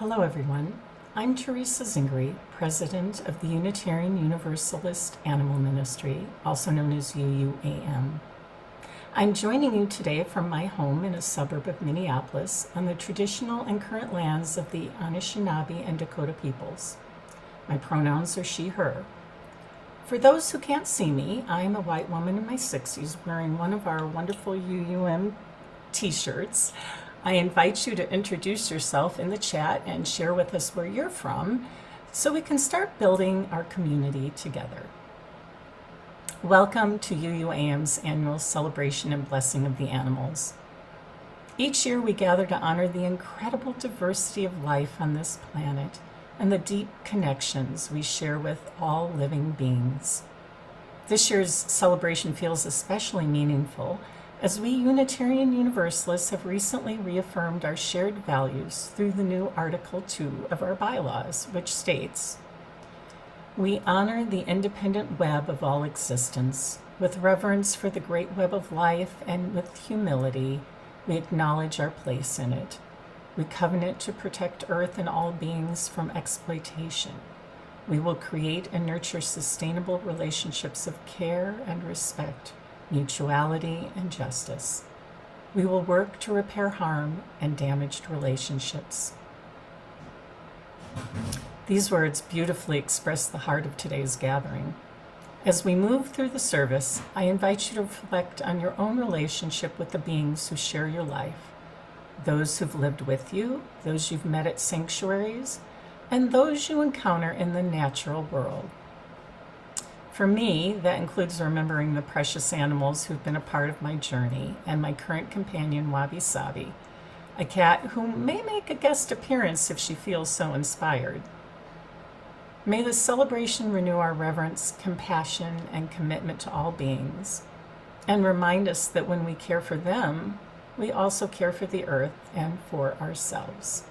Hello, everyone. I'm Teresa Zingari, President of the Unitarian Universalist Animal Ministry, also known as UUAM. I'm joining you today from my home in a suburb of Minneapolis on the traditional and current lands of the Anishinaabe and Dakota peoples. My pronouns are she, her. For those who can't see me, I'm a white woman in my 60s wearing one of our wonderful UUM t-shirts. I invite you to introduce yourself in the chat and share with us where you're from so we can start building our community together. Welcome to UUAM's annual celebration and blessing of the animals. Each year we gather to honor the incredible diversity of life on this planet and the deep connections we share with all living beings. This year's celebration feels especially meaningful as we Unitarian Universalists have recently reaffirmed our shared values through the new Article 2 of our bylaws, which states, "We honor the independent web of all existence. With reverence for the great web of life and with humility, we acknowledge our place in it. We covenant to protect Earth and all beings from exploitation. We will create and nurture sustainable relationships of care and respect, mutuality and justice. We will work to repair harm and damaged relationships." These words beautifully express the heart of today's gathering. As we move through the service, I invite you to reflect on your own relationship with the beings who share your life, those who've lived with you, those you've met at sanctuaries, and those you encounter in the natural world. For me, that includes remembering the precious animals who've been a part of my journey and my current companion, Wabi Sabi, a cat who may make a guest appearance if she feels so inspired. May this celebration renew our reverence, compassion, and commitment to all beings, and remind us that when we care for them, we also care for the earth and for ourselves.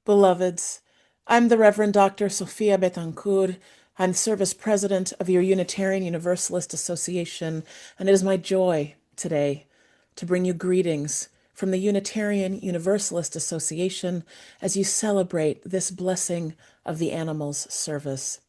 Beloveds, I'm the Reverend Dr. Sofía Betancourt. I'm Service President of your Unitarian Universalist Association, and it is my joy today to bring you greetings from the Unitarian Universalist Association as you celebrate this blessing of the animals service.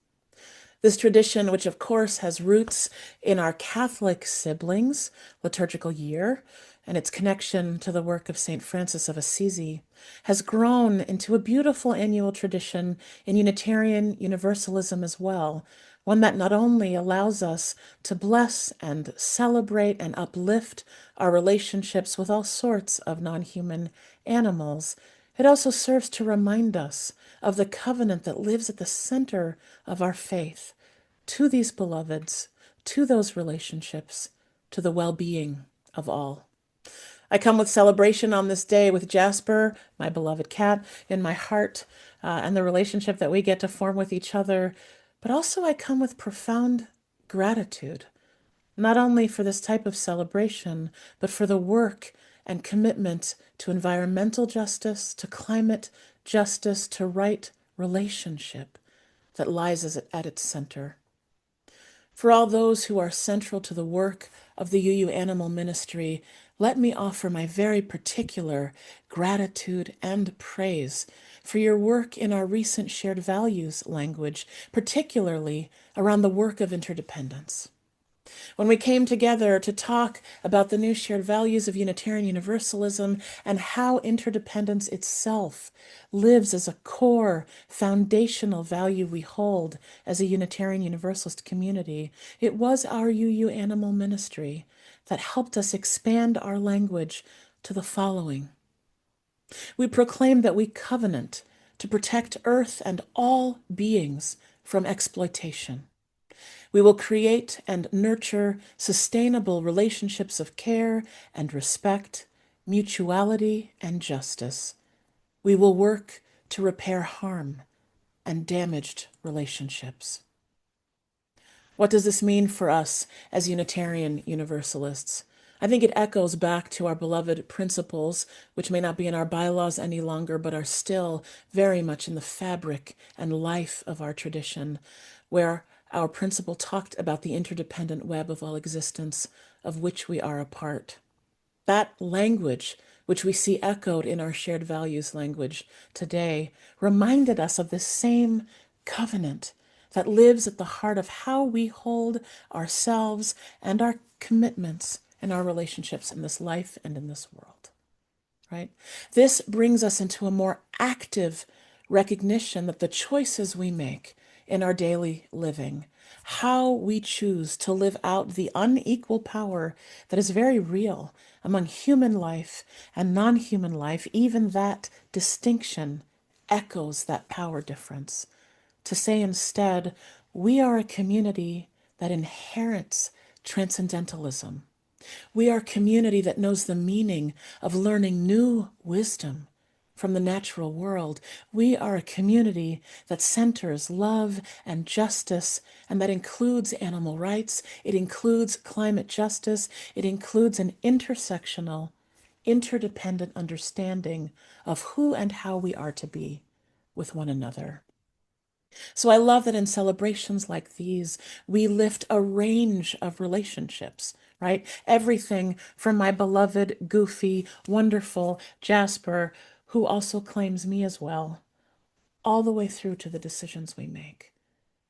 This tradition, which of course has roots in our Catholic siblings' liturgical year and its connection to the work of St. Francis of Assisi, has grown into a beautiful annual tradition in Unitarian Universalism as well, one that not only allows us to bless and celebrate and uplift our relationships with all sorts of non-human animals, it also serves to remind us of the covenant that lives at the center of our faith, to these beloveds, to those relationships, to the well-being of all. I come with celebration on this day with Jasper, my beloved cat, in my heart, and the relationship that we get to form with each other, but also I come with profound gratitude, not only for this type of celebration, but for the work and commitment to environmental justice, to climate justice, to right relationship that lies at its center. For all those who are central to the work of the UU Animal Ministry, let me offer my very particular gratitude and praise for your work in our recent shared values language, particularly around the work of interdependence. When we came together to talk about the new shared values of Unitarian Universalism and how interdependence itself lives as a core, foundational value we hold as a Unitarian Universalist community, it was our UU Animal Ministry that helped us expand our language to the following. We proclaim that we covenant to protect Earth and all beings from exploitation. We will create and nurture sustainable relationships of care and respect, mutuality and justice. We will work to repair harm and damaged relationships. What does this mean for us as Unitarian Universalists? I think it echoes back to our beloved principles, which may not be in our bylaws any longer, but are still very much in the fabric and life of our tradition, where our principle talked about the interdependent web of all existence of which we are a part. That language, which we see echoed in our shared values language today, reminded us of the same covenant that lives at the heart of how we hold ourselves and our commitments and our relationships in this life and in this world, right? This brings us into a more active recognition that the choices we make in our daily living, how we choose to live out the unequal power that is very real among human life and non-human life, even that distinction echoes that power difference. To say instead, we are a community that inherits transcendentalism. We are a community that knows the meaning of learning new wisdom from the natural world. We are a community that centers love and justice, and that includes animal rights. It includes climate justice. It includes an intersectional, interdependent understanding of who and how we are to be with one another. So I love that in celebrations like these, we lift a range of relationships, right? Everything from my beloved, goofy, wonderful Jasper, who also claims me as well, all the way through to the decisions we make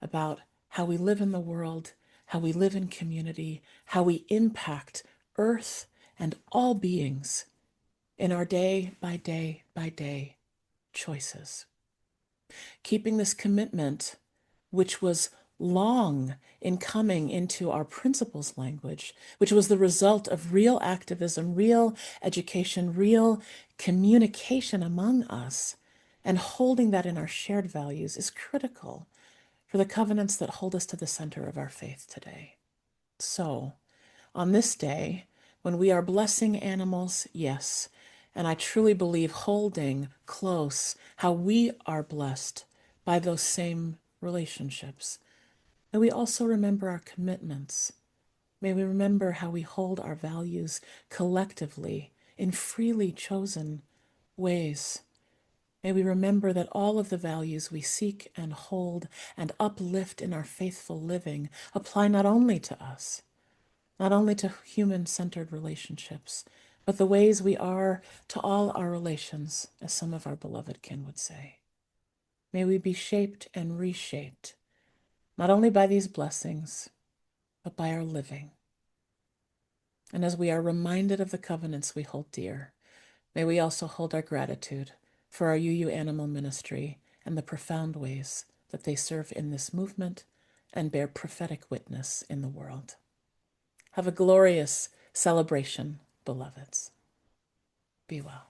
about how we live in the world, how we live in community, how we impact Earth and all beings in our day by day choices. Keeping this commitment, which was long in coming into our principles language, which was the result of real activism, real education, real communication among us, and holding that in our shared values is critical for the covenants that hold us to the center of our faith today. So, on this day, when we are blessing animals, yes, and I truly believe holding close how we are blessed by those same relationships. May we also remember our commitments. May we remember how we hold our values collectively in freely chosen ways. May we remember that all of the values we seek and hold and uplift in our faithful living apply not only to us, not only to human-centered relationships, but the ways we are to all our relations, as some of our beloved kin would say. May we be shaped and reshaped, not only by these blessings, but by our living. And as we are reminded of the covenants we hold dear, may we also hold our gratitude for our UU Animal Ministry and the profound ways that they serve in this movement and bear prophetic witness in the world. Have a glorious celebration, beloveds. Be well.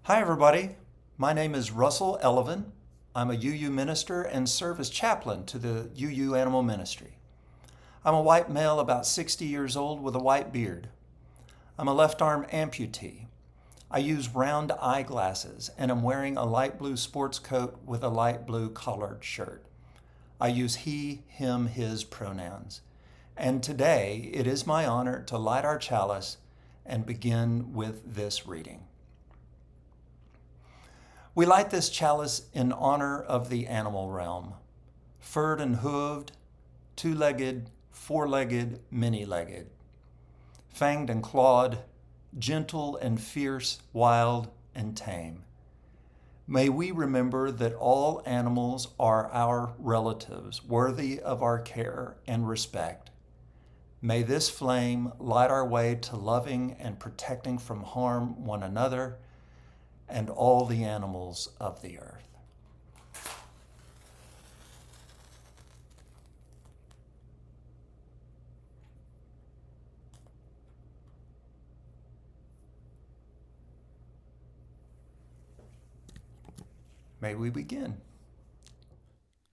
Hi, everybody. My name is Russell Elevin. I'm a UU minister and serve as chaplain to the UU Animal Ministry. I'm a white male about 60 years old with a white beard. I'm a left arm amputee. I use round eyeglasses and am wearing a light blue sports coat with a light blue collared shirt. I use he, him, his pronouns. And today it is my honor to light our chalice and begin with this reading. We light this chalice in honor of the animal realm, furred and hooved, two-legged, four-legged, many-legged, fanged and clawed, gentle and fierce, wild and tame. May we remember that all animals are our relatives, worthy of our care and respect. May this flame light our way to loving and protecting from harm one another and all the animals of the earth. May we begin.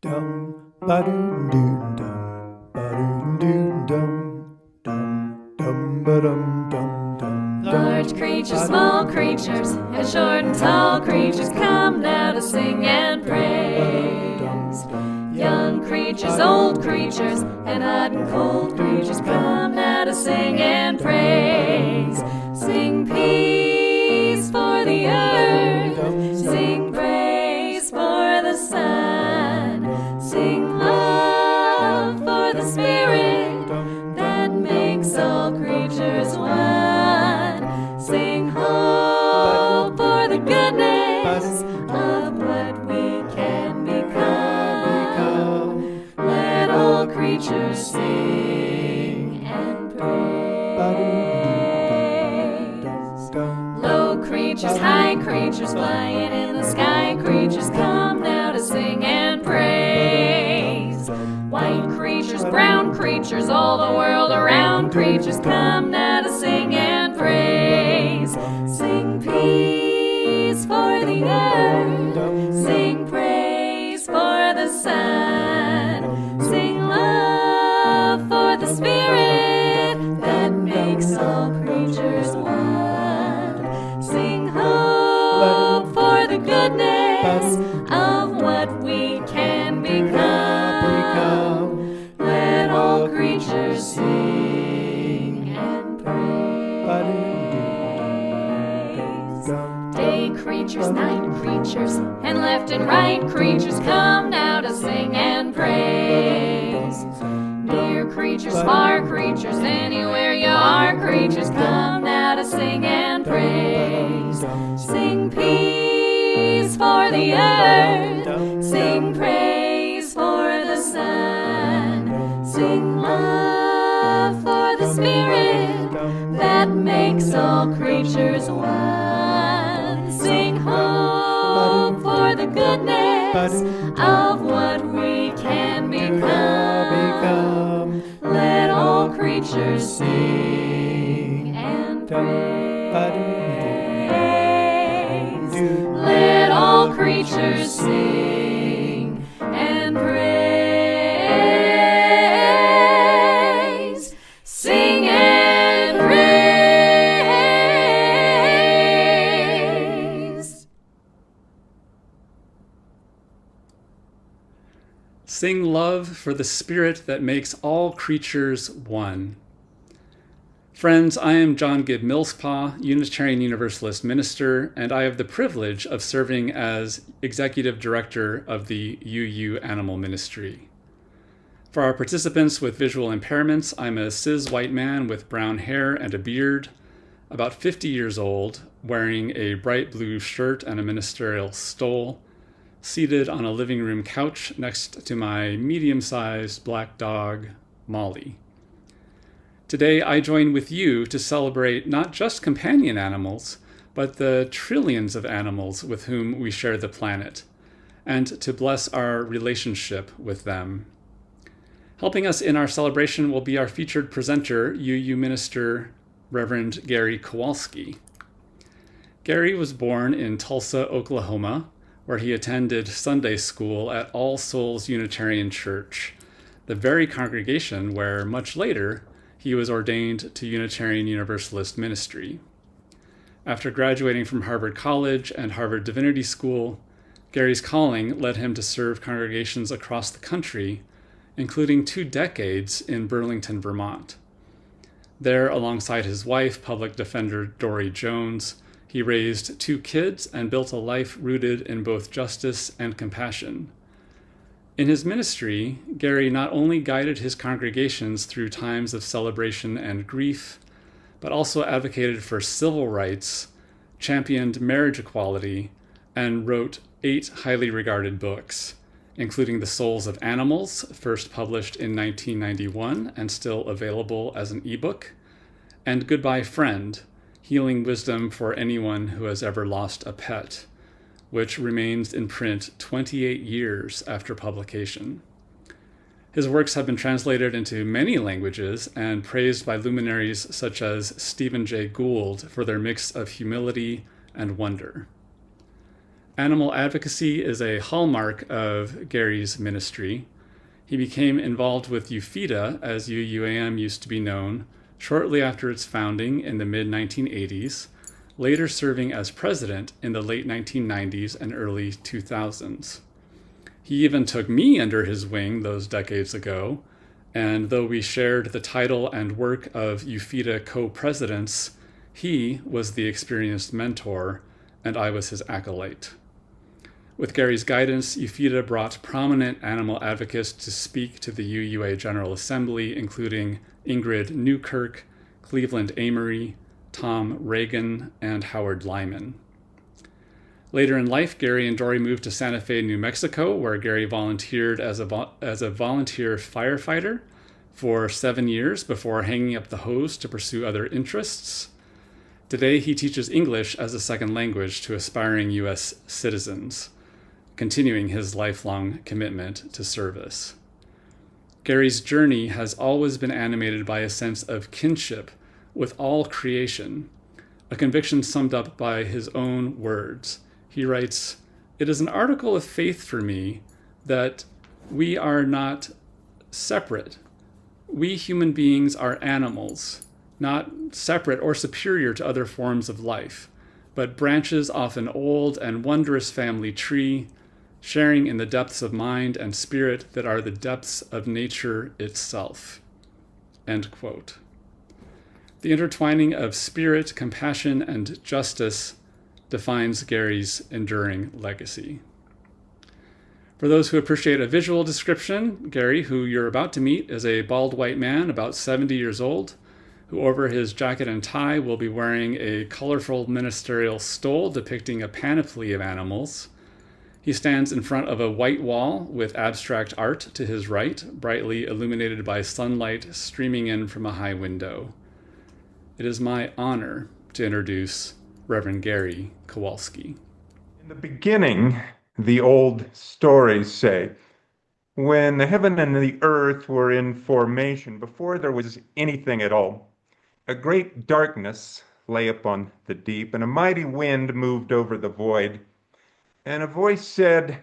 Dum ba doo doo dum ba doo doo dum dum dum ba dum dum dum. Large creatures, small creatures, and short and tall creatures come now to sing and praise. Young creatures, old creatures, and hot and cold creatures come now to sing and praise. Sing peace. creatures one. Sing hope for the goodness of what we can become. Let all creatures sing and praise. Low creatures, high creatures, flying in the sky, creatures come now to sing and praise. White creatures, brown creatures, all the world around, creatures come now to sing and praise. Sing peace for the earth, sing praise for the sun, sing love for the spirit that makes all creatures one. Sing hope for the goodness of what we can become. Let all creatures sing and praise. Day creatures, night creatures, and left and right creatures come now to sing and praise. Near creatures, far creatures, anywhere you are, creatures come now to sing and praise. Sing peace for the earth, sing praise for the sun, sing love for the spirit that makes all creatures one. Sing hope for the goodness of what we can become. Let all creatures sing and praise. Let all creatures sing and praise. Sing and praise. Sing love for the spirit that makes all creatures one. Friends, I am John Gibb Millspaw, Unitarian Universalist minister, and I have the privilege of serving as Executive Director of the UU Animal Ministry. For our participants with visual impairments, I'm a cis white man with brown hair and a beard, about 50 years old, wearing a bright blue shirt and a ministerial stole, seated on a living room couch next to my medium-sized black dog, Molly. Today, I join with you to celebrate not just companion animals, but the trillions of animals with whom we share the planet, and to bless our relationship with them. Helping us in our celebration will be our featured presenter, UU Minister Reverend Gary Kowalski. Gary was born in Tulsa, Oklahoma, where he attended Sunday school at All Souls Unitarian Church, the very congregation where, much later, he was ordained to Unitarian Universalist ministry. After graduating from Harvard College and Harvard Divinity School, Gary's calling led him to serve congregations across the country, including 2 decades in Burlington, Vermont. There, alongside his wife, public defender Dory Jones, he raised 2 kids and built a life rooted in both justice and compassion. In his ministry, Gary not only guided his congregations through times of celebration and grief, but also advocated for civil rights, championed marriage equality, and wrote 8 highly regarded books, including The Souls of Animals, first published in 1991 and still available as an ebook, and Goodbye Friend, Healing Wisdom for Anyone Who Has Ever Lost a Pet, which remains in print 28 years after publication. His works have been translated into many languages and praised by luminaries such as Stephen Jay Gould for their mix of humility and wonder. Animal advocacy is a hallmark of Gary's ministry. He became involved with UFIDA, as UUAM used to be known, shortly after its founding in the mid-1980s, later serving as president in the late 1990s and early 2000s. He even took me under his wing those decades ago, and though we shared the title and work of UFIDA co-presidents, he was the experienced mentor, and I was his acolyte. With Gary's guidance, UFIDA brought prominent animal advocates to speak to the UUA General Assembly, including Ingrid Newkirk, Cleveland Amory, Tom Reagan, and Howard Lyman. Later in life, Gary and Dory moved to Santa Fe, New Mexico, where Gary volunteered as a volunteer firefighter for 7 years before hanging up the hose to pursue other interests. Today, he teaches English as a second language to aspiring U.S. citizens, continuing his lifelong commitment to service. Gary's journey has always been animated by a sense of kinship with all creation, a conviction summed up by his own words. He writes, "It is an article of faith for me that we are not separate. We human beings are animals, not separate or superior to other forms of life, but branches off an old and wondrous family tree, sharing in the depths of mind and spirit that are the depths of nature itself." End quote. The intertwining of spirit, compassion, and justice defines Gary's enduring legacy. For those who appreciate a visual description, Gary, who you're about to meet, is a bald white man about 70 years old, who over his jacket and tie will be wearing a colorful ministerial stole depicting a panoply of animals. He stands in front of a white wall with abstract art to his right, brightly illuminated by sunlight streaming in from a high window. It is my honor to introduce Reverend Gary Kowalski. In the beginning, the old stories say, when the heaven and the earth were in formation, before there was anything at all, a great darkness lay upon the deep, and a mighty wind moved over the void. And a voice said,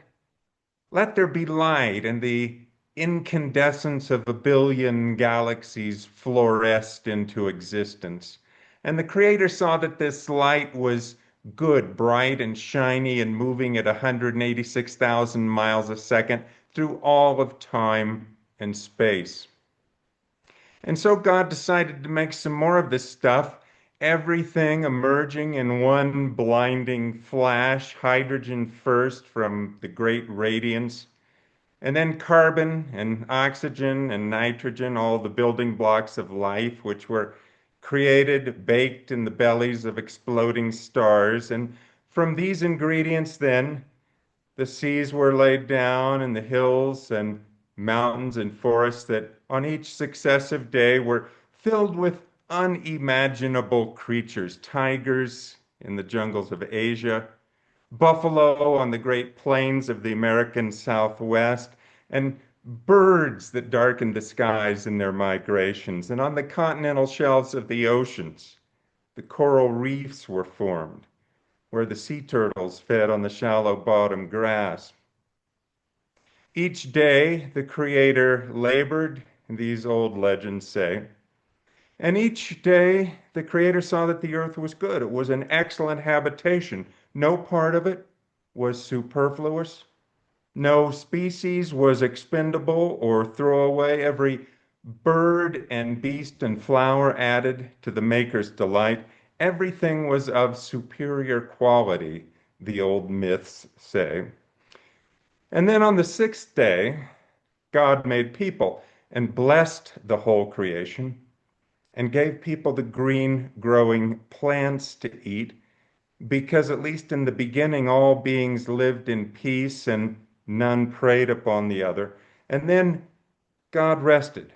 "Let there be light," and the incandescence of a billion galaxies fluoresced into existence. And the Creator saw that this light was good, bright and shiny, and moving at 186,000 miles a second through all of time and space. And so God decided to make some more of this stuff, everything emerging in one blinding flash, hydrogen first from the great radiance, and then carbon and oxygen and nitrogen, all the building blocks of life, which were created, baked in the bellies of exploding stars. And from these ingredients, then, the seas were laid down, and the hills and mountains and forests that on each successive day were filled with unimaginable creatures, tigers in the jungles of Asia, buffalo on the great plains of the American Southwest, and birds that darkened the skies in their migrations. And on the continental shelves of the oceans, the coral reefs were formed, where the sea turtles fed on the shallow bottom grass. Each day, the Creator labored, these old legends say, and each day, the Creator saw that the earth was good. It was an excellent habitation. No part of it was superfluous. No species was expendable or throwaway. Every bird and beast and flower added to the Maker's delight. Everything was of superior quality, the old myths say. And then on the sixth day, God made people and blessed the whole creation and gave people the green growing plants to eat, because at least in the beginning all beings lived in peace and none preyed upon the other. And then God rested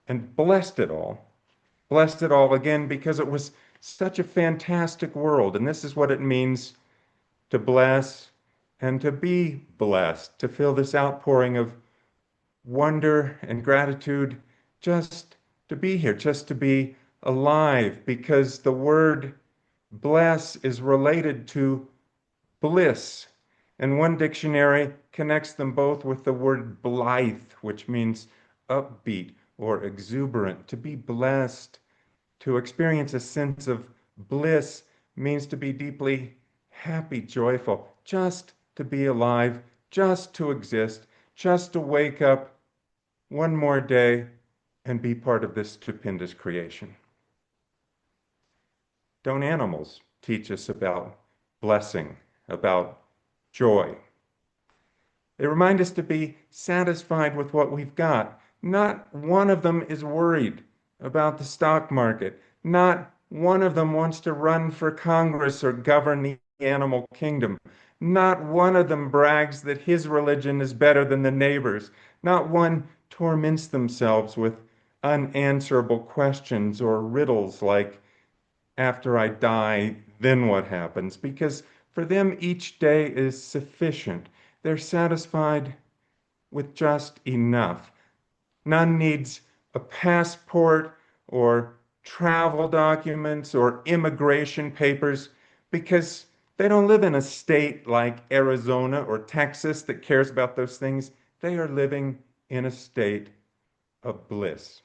and blessed it all again, because it was such a fantastic world. And this is what it means to bless and to be blessed, to feel this outpouring of wonder and gratitude just to be here, just to be alive, because the word bless is related to bliss. And one dictionary connects them both with the word blithe, which means upbeat or exuberant. To be blessed, to experience a sense of bliss, means to be deeply happy, joyful, just to be alive, just to exist, just to wake up one more day and be part of this stupendous creation. Don't animals teach us about blessing, about joy? They remind us to be satisfied with what we've got. Not one of them is worried about the stock market. Not one of them wants to run for Congress or govern the animal kingdom. Not one of them brags that his religion is better than the neighbor's. Not one torments themselves with unanswerable questions or riddles like, after I die, then what happens? Because for them, each day is sufficient. They're satisfied with just enough. None needs a passport or travel documents or immigration papers because they don't live in a state like Arizona or Texas that cares about those things. They are living in a state of bliss.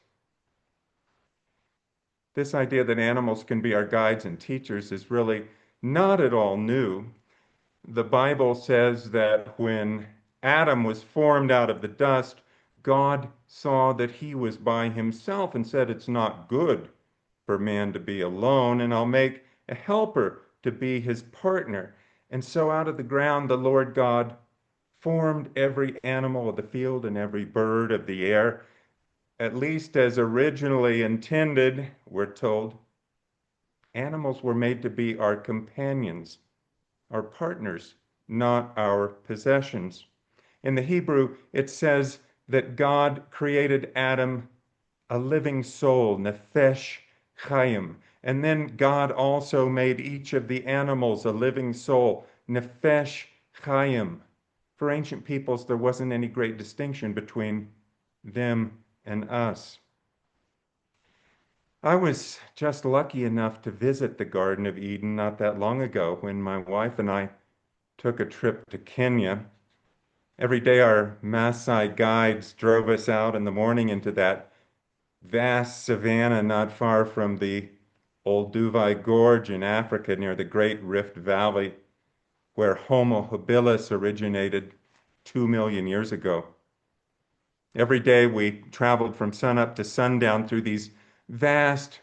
This idea that animals can be our guides and teachers is really not at all new. The Bible says that when Adam was formed out of the dust, God saw that he was by himself and said, "It's not good for man to be alone, and I'll make a helper to be his partner." And so out of the ground, the Lord God formed every animal of the field and every bird of the air, at least as originally intended, we're told. Animals were made to be our companions, our partners, not our possessions. In the Hebrew, it says that God created Adam a living soul, nefesh chaim. And then God also made each of the animals a living soul, nefesh chaim. For ancient peoples, there wasn't any great distinction between them and us. I was just lucky enough to visit the Garden of Eden not that long ago when my wife and I took a trip to Kenya. Every day our Maasai guides drove us out in the morning into that vast savanna not far from the Olduvai Gorge in Africa near the Great Rift Valley, where Homo habilis originated 2 million years ago. Every day we traveled from sunup to sundown through these vast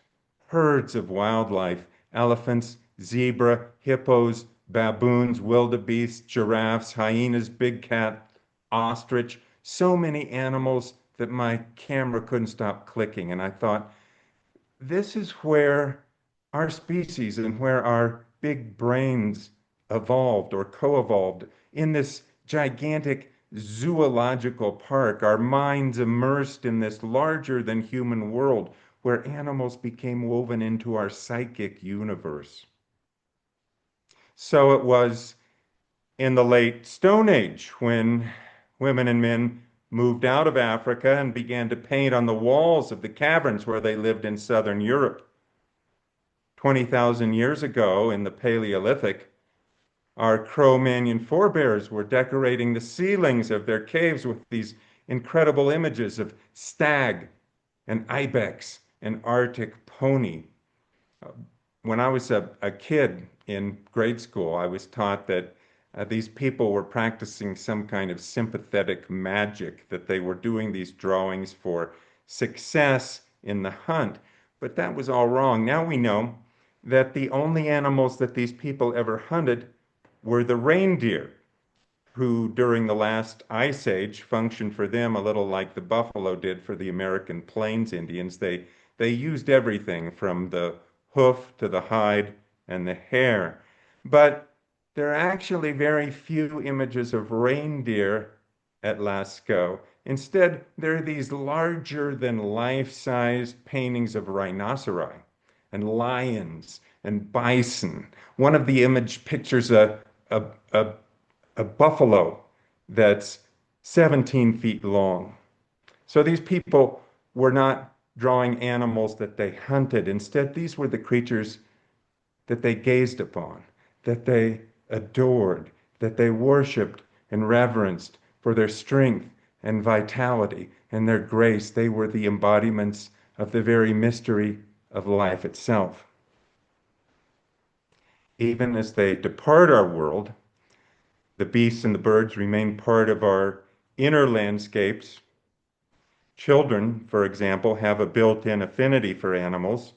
herds of wildlife, elephants, zebra, hippos, baboons, wildebeests, giraffes, hyenas, big cat, ostrich, so many animals that my camera couldn't stop clicking. And I thought, this is where our species and where our big brains evolved or co-evolved in this gigantic zoological park, our minds immersed in this larger than human world where animals became woven into our psychic universe. So it was in the late Stone Age when women and men moved out of Africa and began to paint on the walls of the caverns where they lived in southern Europe. 20,000 years ago in the Paleolithic, our Cro-Magnon forebears were decorating the ceilings of their caves with these incredible images of stag and ibex and Arctic pony. When I was a kid in grade school, I was taught that these people were practicing some kind of sympathetic magic, that they were doing these drawings for success in the hunt. But that was all wrong. Now we know that the only animals that these people ever hunted were the reindeer, who during the last ice age functioned for them a little like the buffalo did for the American Plains Indians. They used everything from the hoof to the hide and the hair. But there are actually very few images of reindeer at Lascaux. Instead, there are these larger than life-size paintings of rhinoceri and lions and bison. One of the image pictures a buffalo that's 17 feet long. So these people were not drawing animals that they hunted. Instead, these were the creatures that they gazed upon, that they adored, that they worshiped and reverenced for their strength and vitality and their grace. They were the embodiments of the very mystery of life itself. Even as they depart our world, the beasts and the birds remain part of our inner landscapes. Children, for example, have a built-in affinity for animals.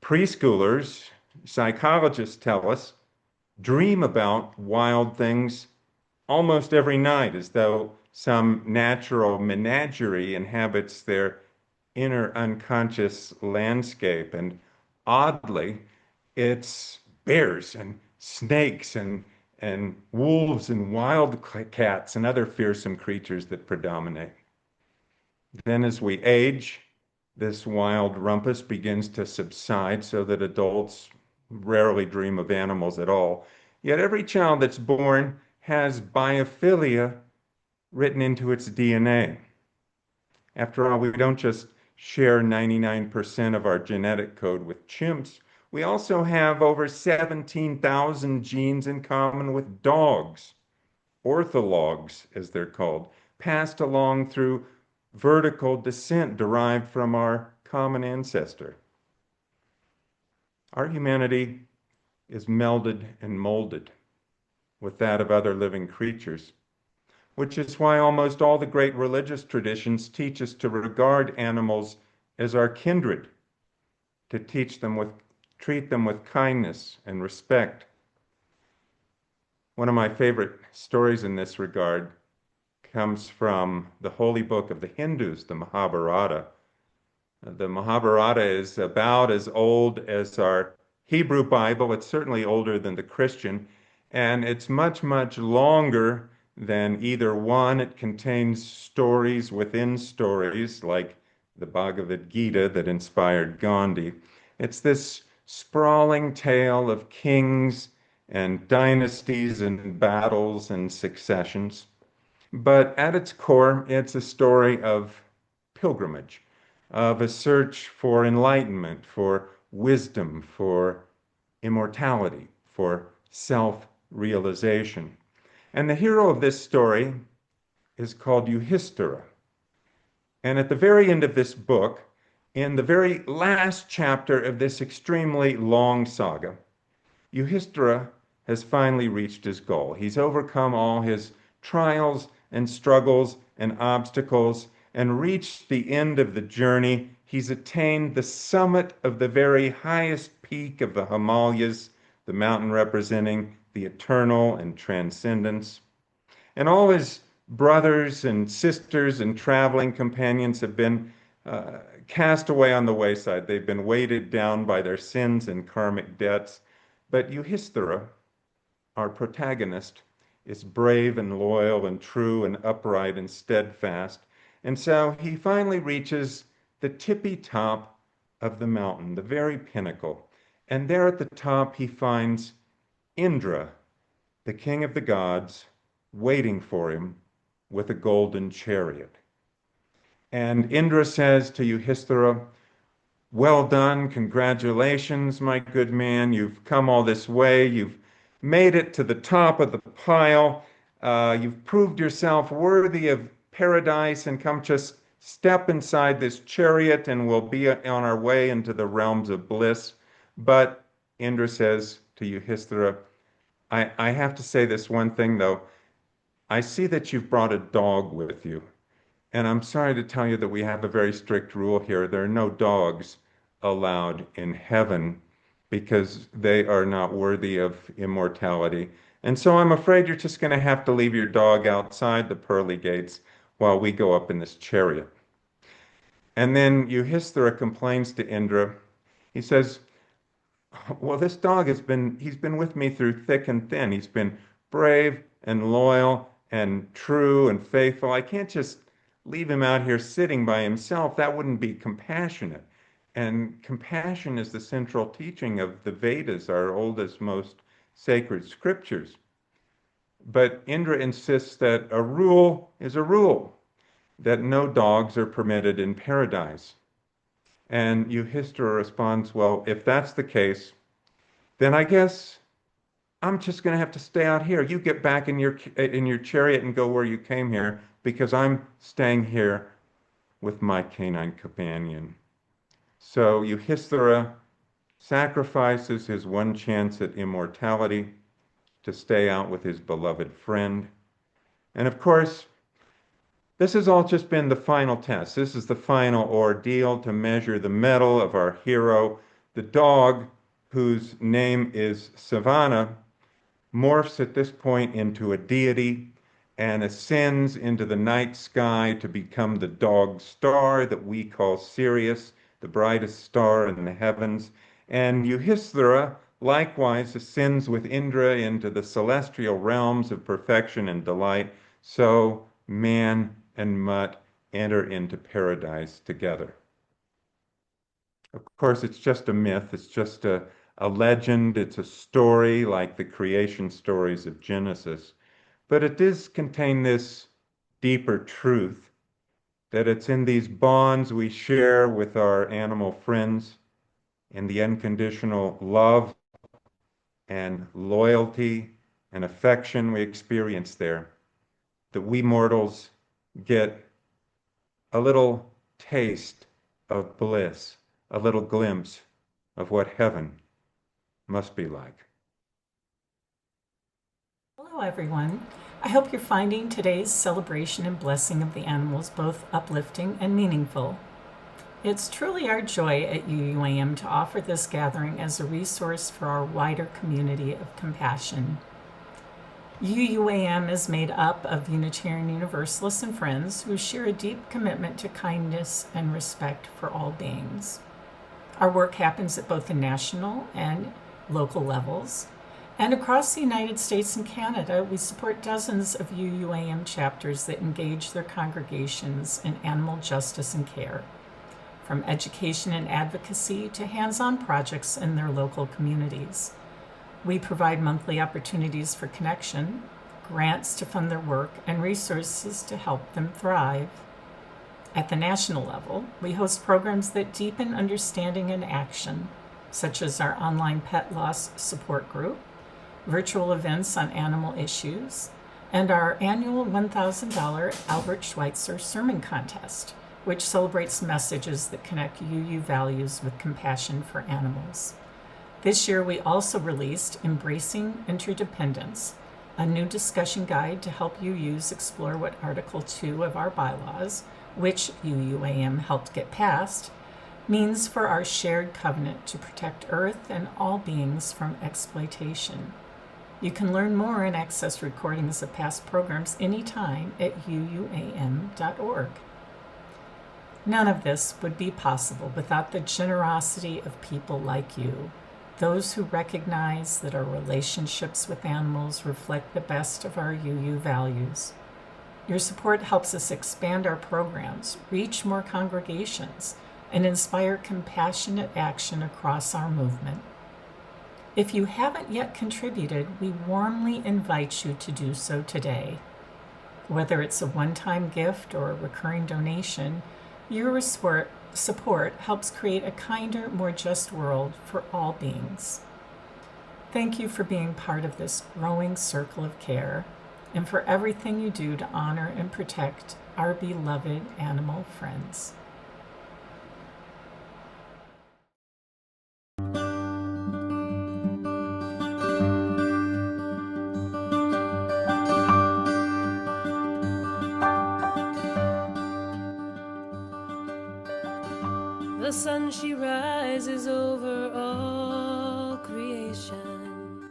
Preschoolers, psychologists tell us, dream about wild things almost every night, as though some natural menagerie inhabits their inner unconscious landscape. And oddly, it's bears and snakes and wolves and wildcats and other fearsome creatures that predominate. Then, as we age, this wild rumpus begins to subside so that adults rarely dream of animals at all. Yet every child that's born has biophilia written into its DNA. After all, we don't just share 99% of our genetic code with chimps. We also have over 17,000 genes in common with dogs, orthologs, as they're called, passed along through vertical descent derived from our common ancestor. Our humanity is melded and molded with that of other living creatures, which is why almost all the great religious traditions teach us to regard animals as our kindred, to treat them with kindness and respect. One of my favorite stories in this regard comes from the holy book of the Hindus, the Mahabharata. The Mahabharata is about as old as our Hebrew Bible. It's certainly older than the Christian, and it's much, much longer than either one. It contains stories within stories, like the Bhagavad Gita that inspired Gandhi. It's this sprawling tale of kings and dynasties and battles and successions. But at its core, it's a story of pilgrimage, of a search for enlightenment, for wisdom, for immortality, for self-realization. And the hero of this story is called Yudhishthira. And at the very end of this book, in the very last chapter of this extremely long saga, Yudhishthira has finally reached his goal. He's overcome all his trials and struggles and obstacles and reached the end of the journey. He's attained the summit of the very highest peak of the Himalayas, the mountain representing the eternal and transcendence. And all his brothers and sisters and traveling companions have been cast away on the wayside. They've been weighted down by their sins and karmic debts. But Yudhishthira, our protagonist, is brave and loyal and true and upright and steadfast. And so he finally reaches the tippy top of the mountain, the very pinnacle. And there at the top he finds Indra, the king of the gods, waiting for him with a golden chariot. And Indra says to Yudhishthira, "Well done, congratulations, my good man. You've come all this way. You've made it to the top of the pile. You've proved yourself worthy of paradise, and come just step inside this chariot and we'll be on our way into the realms of bliss." But Indra says to Yudhishthira, I have to say this one thing though. I see that you've brought a dog with you. And I'm sorry to tell you that we have a very strict rule here. There are no dogs allowed in heaven because they are not worthy of immortality. And so I'm afraid you're just going to have to leave your dog outside the pearly gates while we go up in this chariot. And then Yudhishthira complains to Indra. He says, well, this dog he's been with me through thick and thin. He's been brave and loyal and true and faithful. I can't just leave him out here sitting by himself. That wouldn't be compassionate. And compassion is the central teaching of the Vedas, our oldest, most sacred scriptures. But Indra insists that a rule is a rule, that no dogs are permitted in paradise. And Yudhishthira responds, well, if that's the case, then I guess I'm just going to have to stay out here. You get back in your chariot and go where you came here, because I'm staying here with my canine companion. So Yudhishthira sacrifices his one chance at immortality to stay out with his beloved friend. And of course, this has all just been the final test. This is the final ordeal to measure the mettle of our hero. The dog, whose name is Savannah, morphs at this point into a deity, and ascends into the night sky to become the dog star that we call Sirius, the brightest star in the heavens. And Euhisthra likewise ascends with Indra into the celestial realms of perfection and delight. So man and mutt enter into paradise together. Of course, it's just a myth. It's just a legend. It's a story like the creation stories of Genesis. But it does contain this deeper truth that it's in these bonds we share with our animal friends, in the unconditional love and loyalty and affection we experience there, that we mortals get a little taste of bliss, a little glimpse of what heaven must be like. Hello, everyone. I hope you're finding today's celebration and blessing of the animals both uplifting and meaningful. It's truly our joy at UUAM to offer this gathering as a resource for our wider community of compassion. UUAM is made up of Unitarian Universalists and friends who share a deep commitment to kindness and respect for all beings. Our work happens at both the national and local levels. And across the United States and Canada, we support dozens of UUAM chapters that engage their congregations in animal justice and care, from education and advocacy to hands-on projects in their local communities. We provide monthly opportunities for connection, grants to fund their work, and resources to help them thrive. At the national level, we host programs that deepen understanding and action, such as our online pet loss support group, virtual events on animal issues, and our annual $1,000 Albert Schweitzer Sermon Contest, which celebrates messages that connect UU values with compassion for animals. This year, we also released Embracing Interdependence, a new discussion guide to help UUs explore what Article 2 of our bylaws, which UUAM helped get passed, means for our shared covenant to protect Earth and all beings from exploitation. You can learn more and access recordings of past programs anytime at uuam.org. None of this would be possible without the generosity of people like you, those who recognize that our relationships with animals reflect the best of our UU values. Your support helps us expand our programs, reach more congregations, and inspire compassionate action across our movement. If you haven't yet contributed, we warmly invite you to do so today. Whether it's a one-time gift or a recurring donation, your support helps create a kinder, more just world for all beings. Thank you for being part of this growing circle of care and for everything you do to honor and protect our beloved animal friends. The sun, she rises over all creation,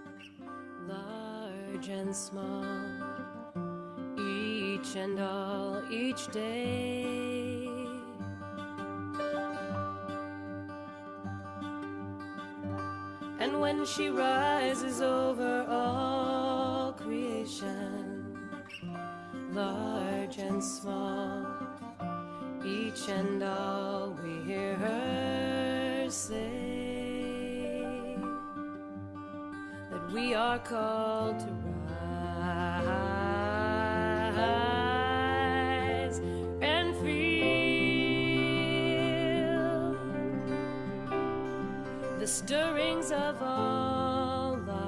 large and small, each and all, each day. And when she rises over all creation, large and small, each and all, we hear her say that we are called to rise and feel the stirrings of all life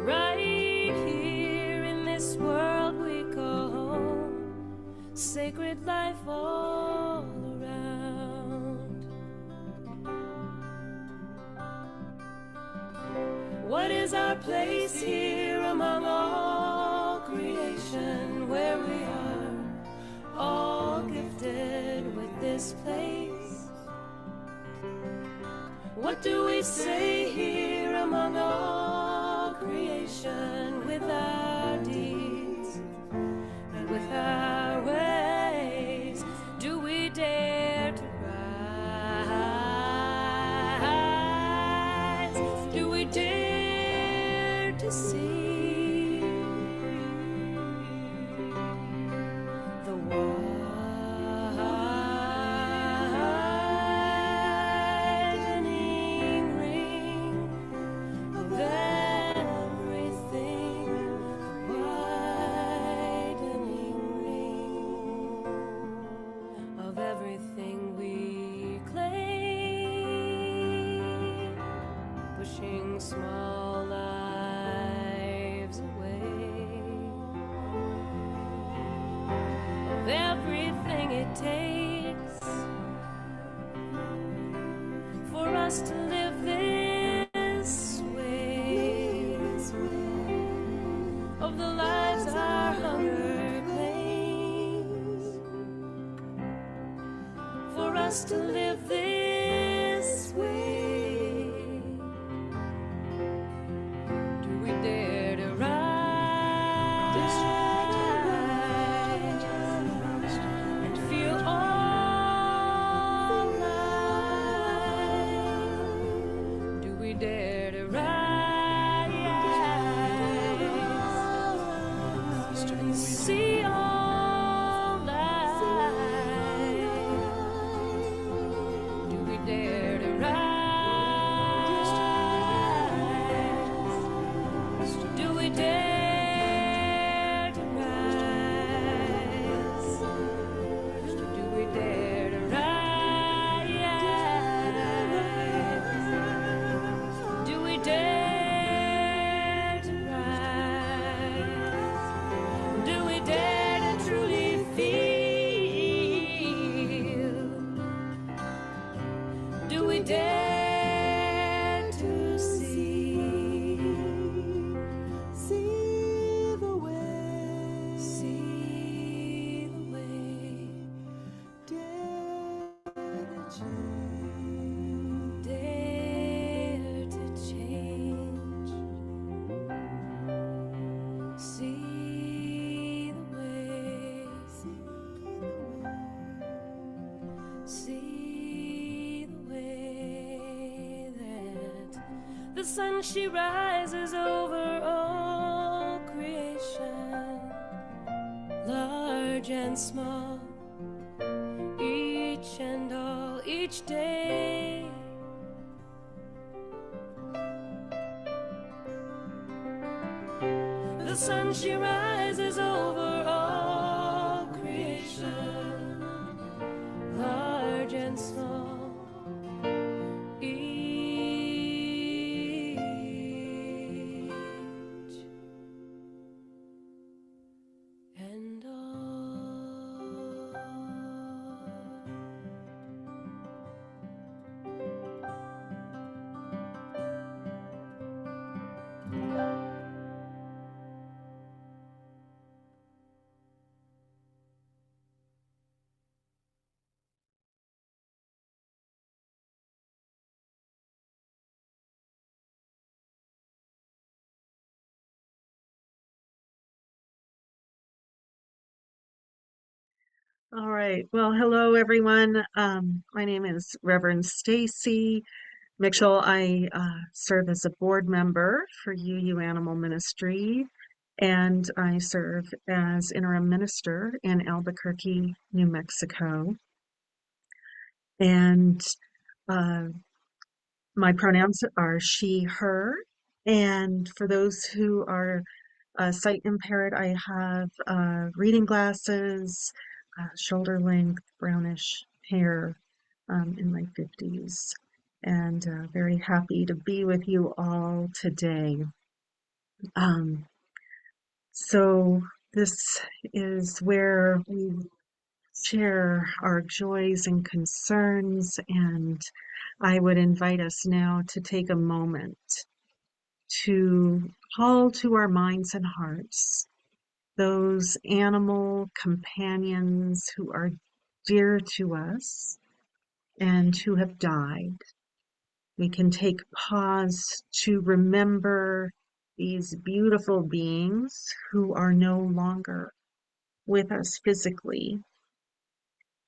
right here in this world we call home, sacred life all around. What is our place here among all creation, where we are all gifted with this place? What do we say here among all creation? creation with our deeds and with our ways. Do we dare to rise? Do we dare to see the widening ring of everything, the widening ring of everything we claim, pushing small lives away, of everything it takes for us to live this way, of the lives our hunger claims, for us to live this way. Do we dare to rise and feel all alive? Do we dare to rise and see all life? Do we dare to rise? Do we dare to rise? Do we dare to rise? Do we dare to rise? Do we dare to truly feel? Do we dare to see? See the way. See the way. Dare to change. Dare to change. See the way. See the way that the sun she rises over all creation, large and small, each and all, each day. The sun she rises over all creation, large and small, each and all. All right. Well, hello, everyone. My name is Reverend Stacy Mitchell. I serve as a board member for UU Animal Ministry, and I serve as interim minister in Albuquerque, New Mexico. And my pronouns are she, her. And for those who are sight impaired, I have reading glasses, shoulder length, brownish hair, in my 50s, and very happy to be with you all today. So this is where we share our joys and concerns, and I would invite us now to take a moment to call to our minds and hearts those animal companions who are dear to us and who have died. We can take pause to remember these beautiful beings who are no longer with us physically.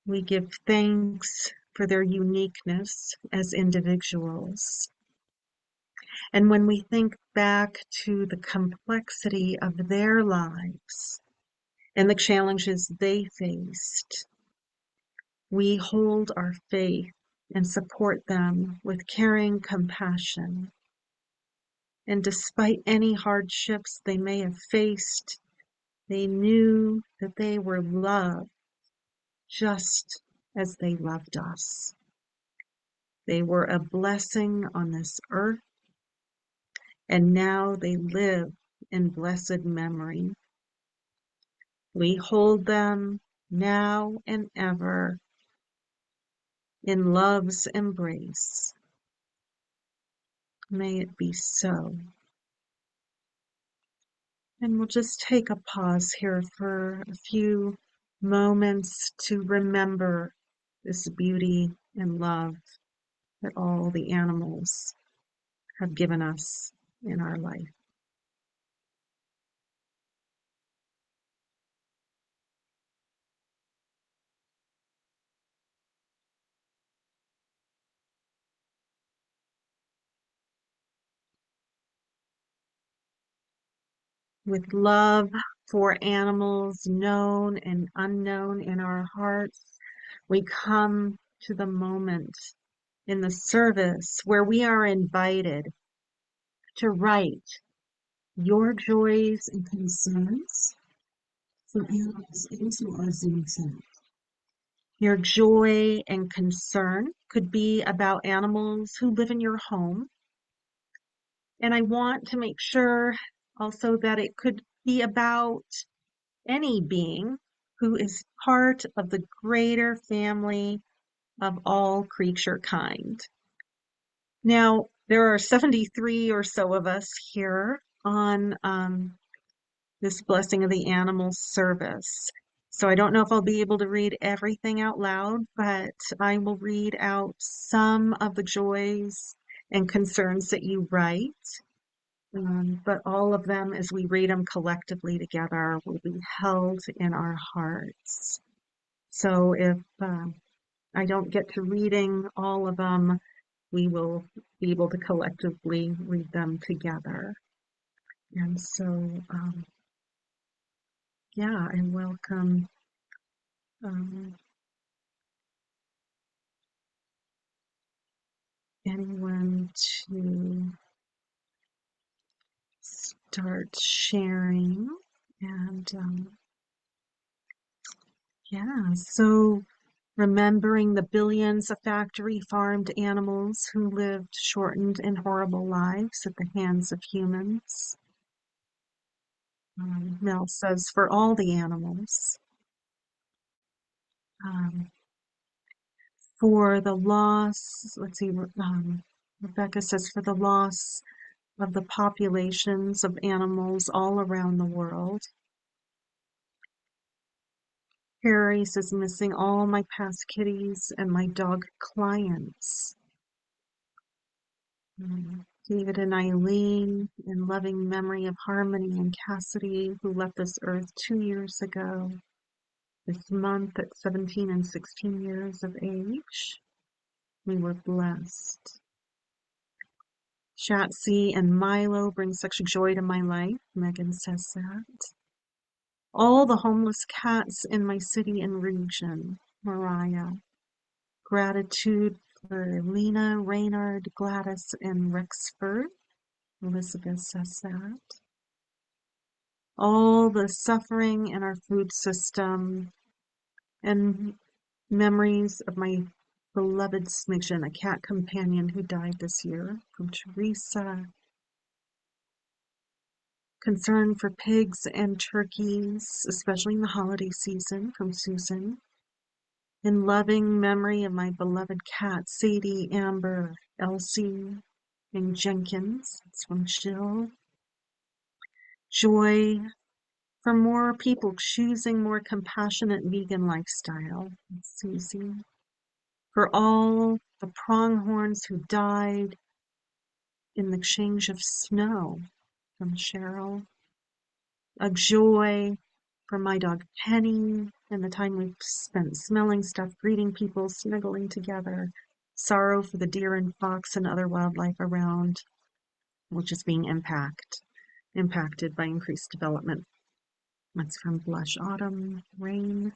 We give thanks for their uniqueness as individuals. And when we think back to the complexity of their lives and the challenges they faced, we hold our faith and support them with caring compassion. And despite any hardships they may have faced, they knew that they were loved just as they loved us. They were a blessing on this earth, and now they live in blessed memory. We hold them now and ever in love's embrace. May it be so. And we'll just take a pause here for a few moments to remember this beauty and love that all the animals have given us in our life. With love for animals known and unknown in our hearts, we come to the moment in the service where we are invited to write your joys and concerns for animals into our Zoom chat. Your joy and concern could be about animals who live in your home. And I want to make sure also that it could be about any being who is part of the greater family of all creature kind. Now, there are 73 or so of us here on this Blessing of the Animals service. So I don't know if I'll be able to read everything out loud, but I will read out some of the joys and concerns that you write. But all of them, as we read them collectively together, will be held in our hearts. So if I don't get to reading all of them, we will be able to collectively read them together. And so, yeah, I welcome anyone to start sharing. And yeah, so remembering the billions of factory farmed animals who lived shortened and horrible lives at the hands of humans. Mel says for all the animals. For the loss, let's see, Rebecca says for the loss of the populations of animals all around the world. Harry says missing all my past kitties and my dog clients. David and Eileen, in loving memory of Harmony and Cassidy, who left this earth 2 years ago, this month at 17 and 16 years of age. We were blessed. Shatsy and Milo bring such joy to my life. Megan says that. All the homeless cats in my city and region. Mariah. Gratitude for Lena, Reynard, Gladys, and Rexford. Elizabeth says that. All the suffering in our food system and memories of my beloved Smidgen, a cat companion who died this year, from Teresa. Concern for pigs and turkeys, especially in the holiday season, from Susan. In loving memory of my beloved cats, Sadie, Amber, Elsie, and Jenkins. It's from Jill. Joy for more people choosing more compassionate vegan lifestyle. It's Susie. For all the pronghorns who died in the change of snow. from Cheryl. A joy from my dog Penny and the time we've spent smelling stuff, greeting people, snuggling together. Sorrow for the deer and fox and other wildlife around, which is being impacted by increased development. That's from Blush Autumn Rain.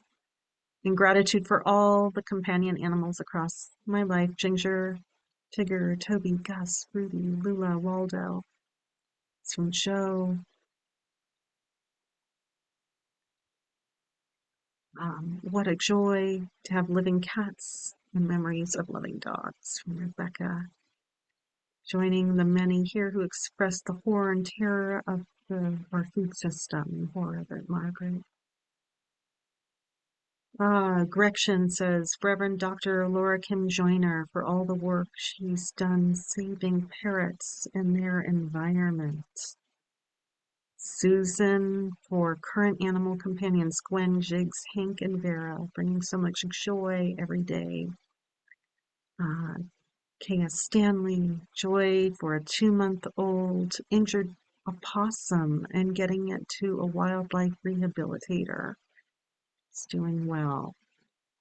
In gratitude for all the companion animals across my life, Ginger, Tigger, Toby, Gus, Rudy, Lula, Waldo. It's from Joe. What a joy to have living cats and memories of loving dogs, from Rebecca. Joining the many here who express the horror and terror of our food system. Horror of it, Margaret. Gretchen says, Reverend Dr. Laura Kim Joyner, for all the work she's done saving parrots and their environment. Susan, for current animal companions, Gwen, Jigs, Hank, and Vera, bringing so much joy every day. K.S. Stanley, joy for a 2-month-old injured opossum and getting it to a wildlife rehabilitator. It's doing well.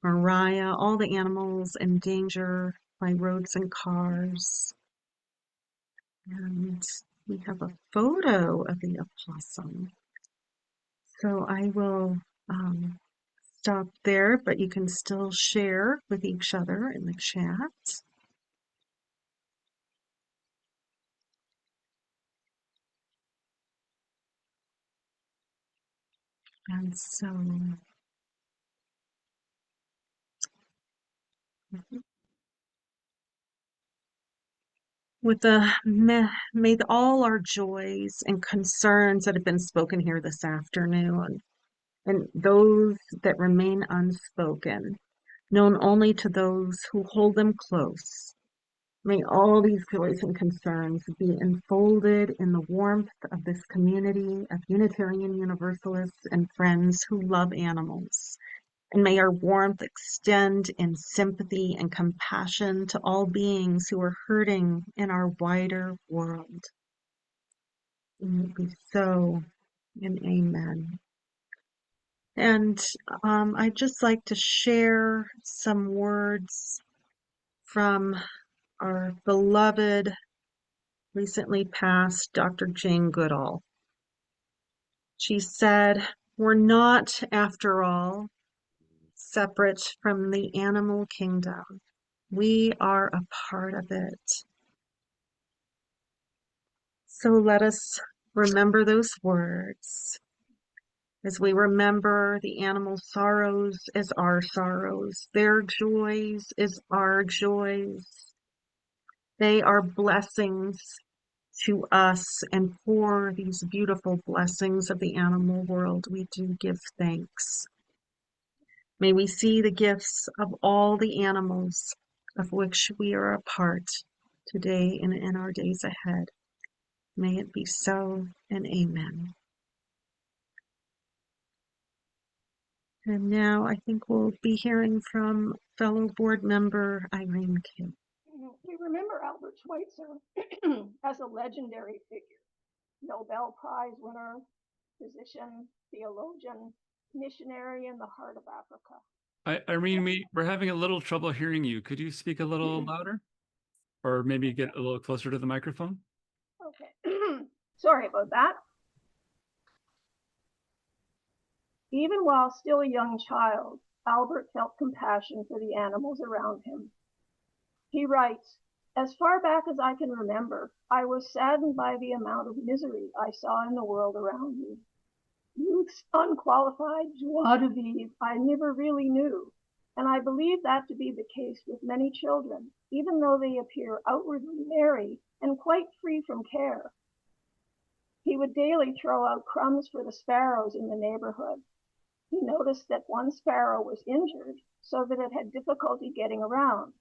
Mariah, all the animals in danger by roads and cars. And we have a photo of the opossum. So I will stop there, but you can still share with each other in the chat. And so with may all our joys and concerns that have been spoken here this afternoon and those that remain unspoken, known only to those who hold them close. May all these joys and concerns be enfolded in the warmth of this community of Unitarian Universalists and friends who love animals. And may our warmth extend in sympathy and compassion to all beings who are hurting in our wider world. And it be so, and amen. And I'd just like to share some words from our beloved, recently passed Dr. Jane Goodall. She said, "We're not, after all, separate from the animal kingdom. We are a part of it." So let us remember those words as we remember the animal sorrows as our sorrows, their joys as our joys. They are blessings to us, and for these beautiful blessings of the animal world, we do give thanks. May we see the gifts of all the animals of which we are a part today and in our days ahead. May it be so, and amen. And now I think we'll be hearing from fellow board member Irene Kim. We remember Albert Schweitzer as a legendary figure, Nobel Prize winner, physician, theologian, missionary in the heart of Africa. Irene, we're having a little trouble hearing you. Could you speak a little louder? Or maybe get a little closer to the microphone? Okay, sorry about that. Even while still a young child, Albert felt compassion for the animals around him. He writes, "As far back as I can remember, I was saddened by the amount of misery I saw in the world around me. Youth's unqualified joie de vivre I never really knew, and I believe that to be the case with many children, even though they appear outwardly merry and quite free from care." He would daily throw out crumbs for the sparrows in the neighborhood. He noticed that one sparrow was injured so that it had difficulty getting around.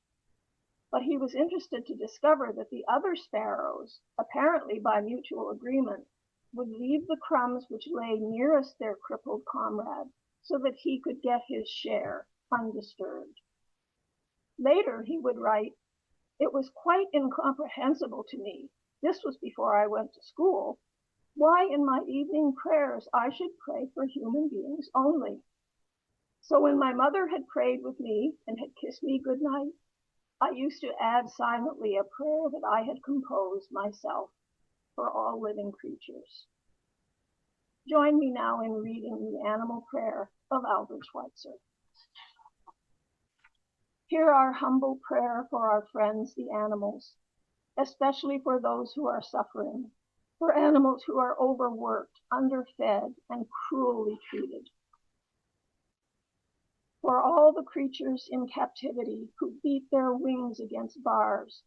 But he was interested to discover that the other sparrows, apparently by mutual agreement, would leave the crumbs which lay nearest their crippled comrade so that he could get his share undisturbed. Later, he would write, "It was quite incomprehensible to me, this was before I went to school, why in my evening prayers I should pray for human beings only. So when my mother had prayed with me and had kissed me good night, I used to add silently a prayer that I had composed myself for all living creatures. Join me now in reading the animal prayer of Albert Schweitzer. Hear our humble prayer for our friends, the animals, especially for those who are suffering, for animals who are overworked, underfed, and cruelly treated. For all the creatures in captivity who beat their wings against bars,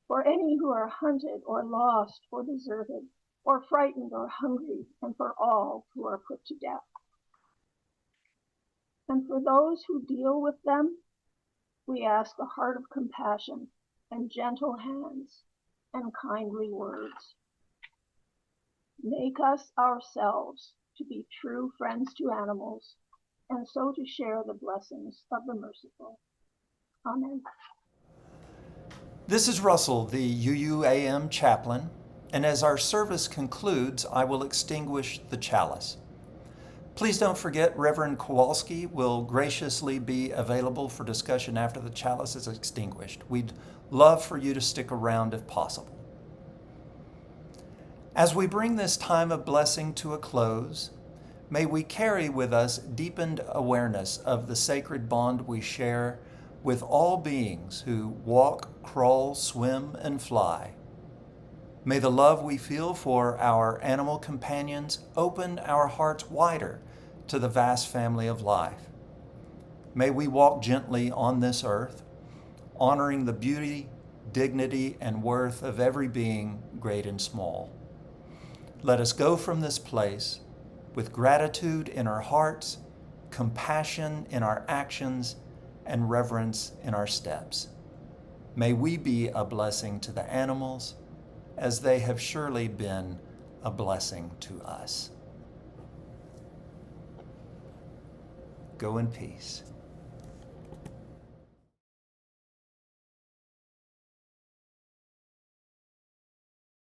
for any who are hunted or lost or deserted, or frightened or hungry, and for all who are put to death. And for those who deal with them, we ask a heart of compassion and gentle hands and kindly words. Make us ourselves to be true friends to animals, and so to share the blessings of the merciful. Amen. This is Russell, the UUAM chaplain, and as our service concludes, I will extinguish the chalice. Please don't forget Reverend Kowalski will graciously be available for discussion after the chalice is extinguished. We'd love for you to stick around if possible. As we bring this time of blessing to a close, may we carry with us deepened awareness of the sacred bond we share with all beings who walk, crawl, swim, and fly. May the love we feel for our animal companions open our hearts wider to the vast family of life. May we walk gently on this earth, honoring the beauty, dignity, and worth of every being, great and small. Let us go from this place with gratitude in our hearts, compassion in our actions, and reverence in our steps. May we be a blessing to the animals, as they have surely been a blessing to us. Go in peace.